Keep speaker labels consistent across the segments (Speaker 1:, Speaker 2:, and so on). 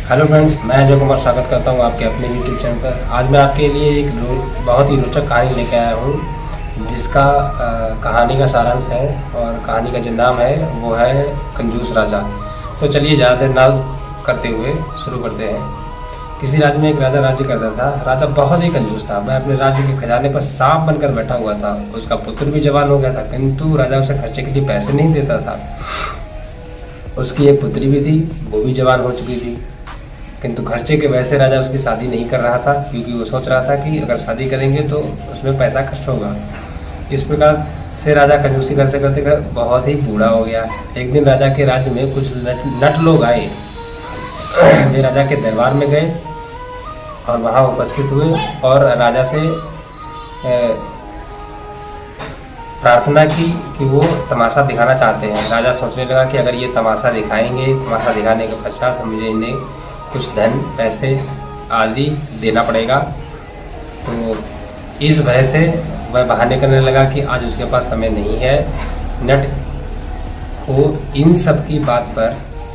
Speaker 1: Hello friends, मैं अजय कुमार स्वागत करता हूं आपके अपने यूट्यूब चैनल पर। आज मैं आपके लिए एक बहुत ही रोचक कहानी लेकर आया हूं, जिसका कहानी का सारांश है और कहानी का जो नाम है वो है कंजूस राजा। तो चलिए ज़्यादा देर ना करते हुए शुरू करते हैं। किसी राज्य में एक राजा राज्य करता था। राजा बहुत ही कंजूस था। वह अपने राज्य के खजाने पर सांप बनकर बैठा हुआ था। उसका पुत्र भी जवान हो गया था, किंतु राजा उसे खर्चे के लिए पैसे नहीं देता था। उसकी एक पुत्री भी थी, वो भी जवान हो चुकी थी, किंतु खर्चे के वजह से राजा उसकी शादी नहीं कर रहा था, क्योंकि वो सोच रहा था कि अगर शादी करेंगे तो उसमें पैसा खर्च होगा। इस प्रकार से राजा कंजूसी करते करते बहुत ही बूढ़ा हो गया। एक दिन राजा के राज्य में कुछ नट लोग आए। वे राजा के दरबार में गए और वहाँ उपस्थित हुए और राजा से प्रार्थना की कि वो तमाशा दिखाना चाहते हैं। राजा सोचने लगा कि अगर ये तमाशा दिखाएंगे, तमाशा दिखाने के पश्चात मुझे इन्हें कुछ धन पैसे आदि देना पड़ेगा। तो इस वजह से वह बहाने करने लगा कि आज उसके पास समय नहीं है। नट को इन सब की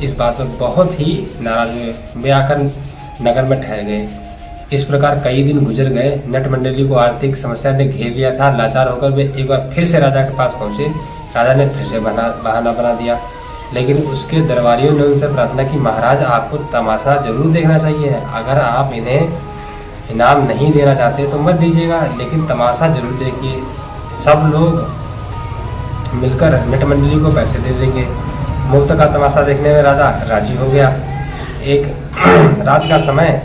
Speaker 1: इस बात पर बहुत ही नाराज हुए। वे आकर नगर में ठहर गए। इस प्रकार कई दिन गुजर गए। नट मंडली को आर्थिक समस्या ने घेर लिया था। लाचार होकर वे एक बार फिर से राजा के पास पहुंचे। राजा ने फिर से बहाना बना दिया, लेकिन उसके दरबारियों ने उनसे प्रार्थना की, महाराज आपको तमाशा जरूर देखना चाहिए। अगर आप इन्हें इनाम नहीं देना चाहते तो मत दीजिएगा, लेकिन तमाशा जरूर देखिए। सब लोग मिलकर नट मंडली को पैसे दे देंगे। मुफ्त का तमाशा देखने में राजा राजी हो गया। एक रात का समय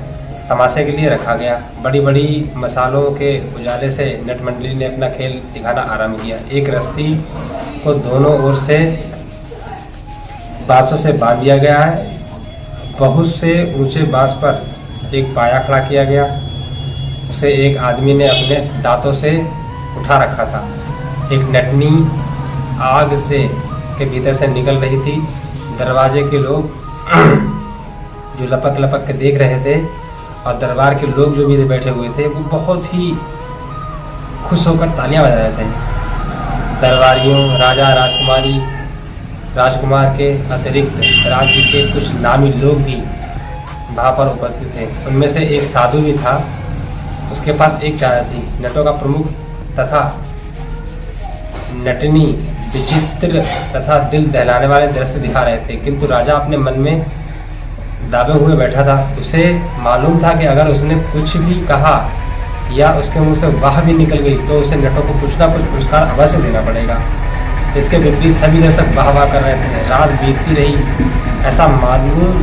Speaker 1: तमाशे के लिए रखा गया। बड़ी बड़ी मसालों के उजाले से नट मंडली ने अपना खेल दिखाना आरंभ किया। एक रस्सी को दोनों ओर से बांसों से बांध दिया गया है। बहुत से ऊंचे बांस पर एक पाया खड़ा किया गया। उसे एक आदमी ने अपने दांतों से उठा रखा था। एक नटनी आग से के भीतर से निकल रही थी। दरवाजे के लोग जो लपक लपक के देख रहे थे और दरबार के लोग जो भी बैठे हुए थे वो बहुत ही खुश होकर तालियां बजा रहे थे। दरबारियों, राजा, राजकुमार के अतिरिक्त राज्य के कुछ नामी लोग भी वहाँ पर उपस्थित थे। उनमें से एक साधु भी था। उसके पास एक चादर थी। नटों का प्रमुख तथा नटनी विचित्र तथा दिल दहलाने वाले दृश्य दिखा रहे थे, किंतु राजा अपने मन में दाबे हुए बैठा था। उसे मालूम था कि अगर उसने कुछ भी कहा या उसके मुंह से वाह भी निकल गई तो उसे नटों को कुछ ना कुछ पुरस्कार अवश्य देना पड़ेगा। इसके विपरीत सभी दर्शक वाह वाह कर रहे थे। रात बीतती रही। ऐसा मालूम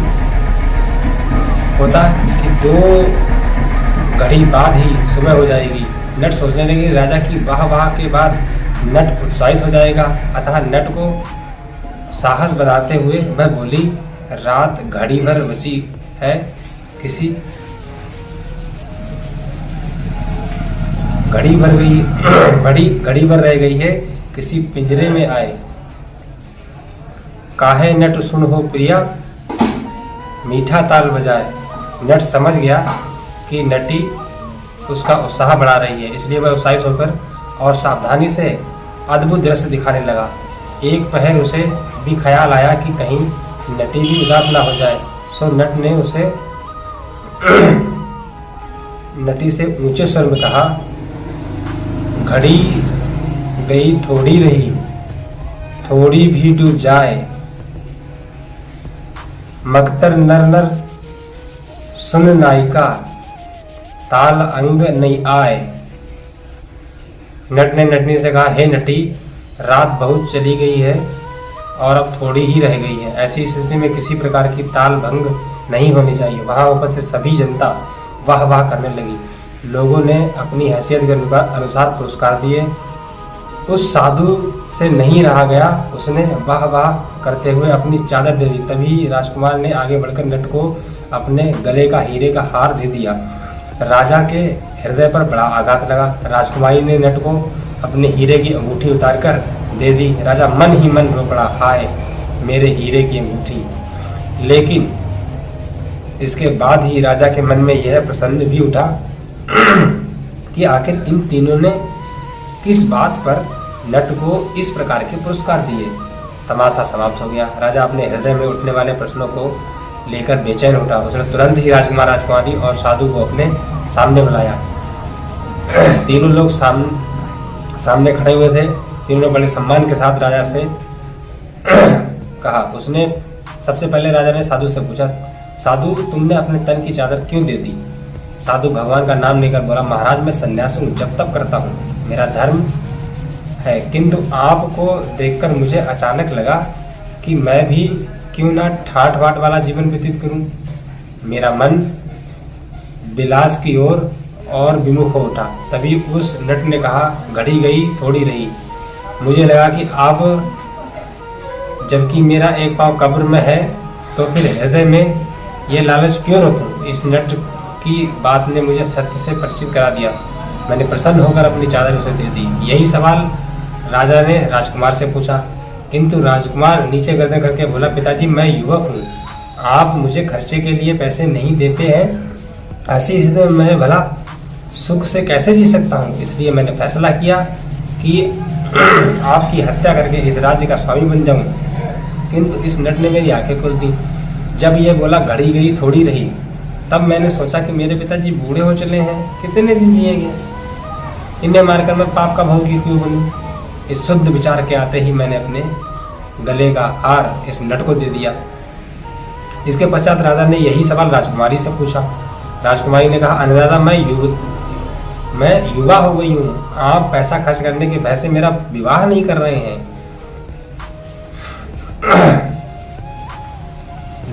Speaker 1: होता कि 2 घड़ी बाद ही सुबह हो जाएगी। नट सोचने लगे राजा की वाह वाह के बाद नट उत्साहित हो जाएगा, अतः नट को साहस बनाते हुए वह बोली, रात घड़ी भर बची है, किसी घड़ी भर रह गई है, किसी पिंजरे में आए। काहे नट सुन हो प्रिया, मीठा ताल बजाए। नट समझ गया कि नटी उसका उत्साह बढ़ा रही है, इसलिए वह उत्साहित होकर और सावधानी से अद्भुत दृश्य दिखाने लगा। एक पहर उसे भी ख्याल आया कि कहीं नटी भी उदास ना हो जाए, सो नट ने उसे नटी से ऊंचे स्वर में कहा, घड़ी गई थोड़ी रही, थोड़ी भी डूब जाए। मकतर नर नर सुन नायिका, ताल अंग नहीं आए। नट ने नटनी से कहा, हे नटी, रात बहुत चली गई है और अब थोड़ी ही रह गई है। ऐसी स्थिति में किसी प्रकार की ताल भंग नहीं होनी चाहिए। वहाँ उपस्थित सभी जनता वाह वाह करने लगी। लोगों ने अपनी हैसियत के अनुसार पुरस्कार दिए। उस साधु से नहीं रहा गया। उसने वाह वाह करते हुए अपनी चादर दे दी। तभी राजकुमार ने आगे बढ़कर नट को अपने गले का हीरे का हार दे दिया। राजा के हृदय पर बड़ा आघात लगा। राजकुमारी ने नट को अपने हीरे की अंगूठी उतारकर दे दी। राजा मन ही मन रो पड़ा, हाय मेरे हीरे की अंगूठी। लेकिन इसके बाद ही राजा के मन में यह प्रश्न भी उठा कि आखिर इन तीनों ने किस बात पर नट को इस प्रकार के पुरस्कार दिए। तमाशा समाप्त हो गया। राजा अपने हृदय में उठने वाले प्रश्नों को लेकर बेचैन उठा। उसने तुरंत ही राजकुमार, राजकुमारी और साधु को अपने सामने बुलाया। तीनों लोग सामने खड़े हुए थे। तीनों ने बड़े सम्मान के साथ राजा से कहा। उसने सबसे पहले राजा ने साधु से पूछा, साधु तुमने अपने तन की चादर क्यों दे दी? साधु भगवान का नाम लेकर बोला, महाराज मैं सन्यासी हूँ, जब तप करता हूँ, मेरा धर्म है, किंतु आपको देखकर मुझे अचानक लगा कि मैं भी क्यों ना ठाठ बाट वाला जीवन व्यतीत करूं। मेरा मन विलास की ओर और विमुख हो उठा। तभी उस नट ने कहा, घड़ी गई थोड़ी रही। मुझे लगा कि आप, जबकि मेरा एक पांव कब्र में है, तो फिर हृदय में ये लालच क्यों रखूं? इस नट की बात ने मुझे सत्य से परिचित करा दिया। मैंने प्रसन्न होकर अपनी चादर उसे दे दी। यही सवाल राजा ने राजकुमार से पूछा, किंतु राजकुमार नीचे गर्दन करके बोला, पिताजी मैं युवक हूँ, आप मुझे खर्चे के लिए पैसे नहीं देते हैं, ऐसी स्थिति में मैं भला सुख से कैसे जी सकता हूँ? इसलिए मैंने फैसला किया कि आपकी हत्या करके इस राज्य का स्वामी बन जाऊँ। किंतु इस नट ने मेरी आंखें खोल दी। जब ये बोला घड़ी गई थोड़ी रही, तब मैंने सोचा कि मेरे पिताजी बूढ़े हो चले हैं, कितने दिन जिएंगे, इन्हें मारकर मैं पाप का भोगी क्यों बनूं? इस शुद्ध विचार के आते ही मैंने अपने गले का हार इस नट को दे दिया। इसके पश्चात राजा ने यही सवाल राजकुमारी से पूछा। राजकुमारी ने कहा, अनुराधा मैं युवा हो गई हूँ, आप पैसा खर्च करने के भय से मेरा विवाह नहीं कर रहे हैं।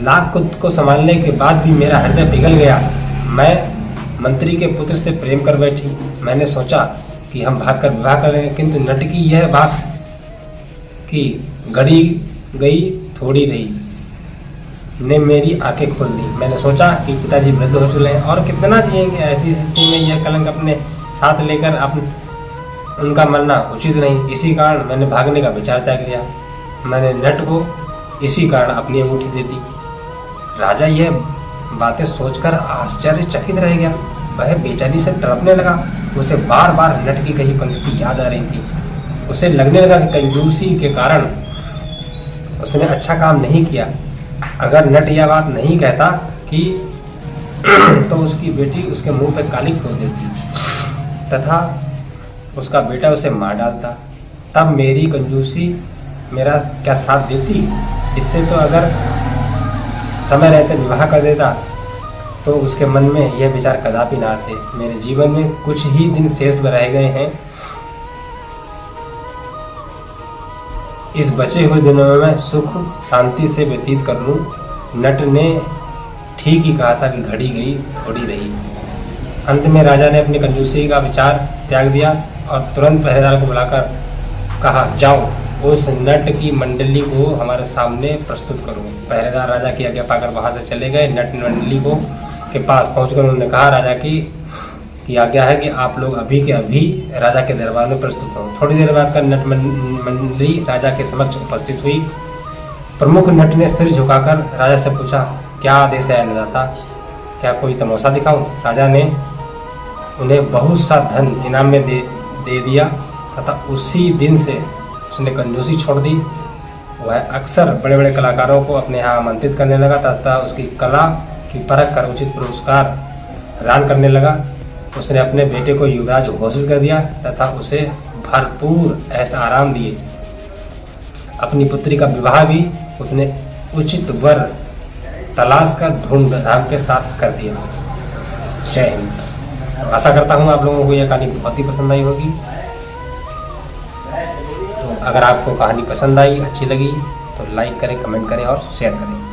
Speaker 1: लाख को संभालने के बाद भी मेरा हृदय पिघल गया। मैं मंत्री के पुत्र से प्रेम कर बैठी। मैंने सोचा कि हम भागकर विवाह कर लेंगे, किंतु नट की यह बात कि घड़ी गई थोड़ी रही ने मेरी आंखें खोल दी। मैंने सोचा कि पिताजी वृद्ध हो चुके हैं और कितना जिएंगे, ऐसी स्थिति में यह कलंक अपने साथ लेकर उनका मरना उचित नहीं। इसी कारण मैंने भागने का विचार त्याग लिया। मैंने नट को इसी कारण अपनी अंगूठी दे दी। राजा यह बातें सोचकर आश्चर्यचकित रह गया। वह बेचैनी से तड़पने लगा। उसे बार बार नट की कही पंक्ति याद आ रही थी। उसे लगने लगा कि कंजूसी के कारण उसने अच्छा काम नहीं किया। अगर नट यह बात नहीं कहता कि तो उसकी बेटी उसके मुंह पे काली खोल देती तथा उसका बेटा उसे मार डालता। तब मेरी कंजूसी मेरा क्या साथ देती? इससे तो अगर समय रहते विवाह कर देता तो उसके मन में यह विचार कदापि ना आते। मेरे जीवन में कुछ ही दिन शेष रह गए हैं। इस बचे हुए दिनों में मैं सुख शांति से व्यतीत कर लूं। नट ने ठीक ही कहा था कि घड़ी गई थोड़ी रही। अंत में राजा ने अपनी कंजूसी का विचार त्याग दिया और तुरंत पहरेदार को बुलाकर कहा, जाओ उस नट की मंडली को हमारे सामने प्रस्तुत करो। पहरेदार राजा की आज्ञा पाकर वहां से चले गए। नट मंडली को के पास पहुंचकर उन्होंने कहा, राजा की आज्ञा है कि आप लोग अभी के अभी राजा के दरबार में प्रस्तुत हो। थोड़ी देर बाद का नट मंडली राजा के समक्ष उपस्थित हुई। प्रमुख नट ने सिर झुकाकर राजा से पूछा, क्या आदेश है अन्नदाता? क्या कोई तमाशा दिखाऊं? राजा ने उन्हें बहुत सा धन इनाम में दे दिया तथा उसी दिन से उसने कंजूसी छोड़ दी। वह अक्सर बड़े बड़े कलाकारों को अपने यहाँ आमंत्रित करने लगा तथा उसकी कला की परख कर उचित पुरस्कार प्रदान करने लगा। उसने अपने बेटे को युवराज घोषित कर दिया तथा उसे भरपूर ऐसा आराम दिए। अपनी पुत्री का विवाह भी उसने उचित वर तलाश कर धूमधाम के साथ कर दिया। जय हिंद। तो आशा करता हूँ आप लोगों को यह कहानी बहुत ही पसंद आई होगी। तो अगर आपको कहानी पसंद आई, अच्छी लगी तो लाइक करें, कमेंट करें और शेयर करें।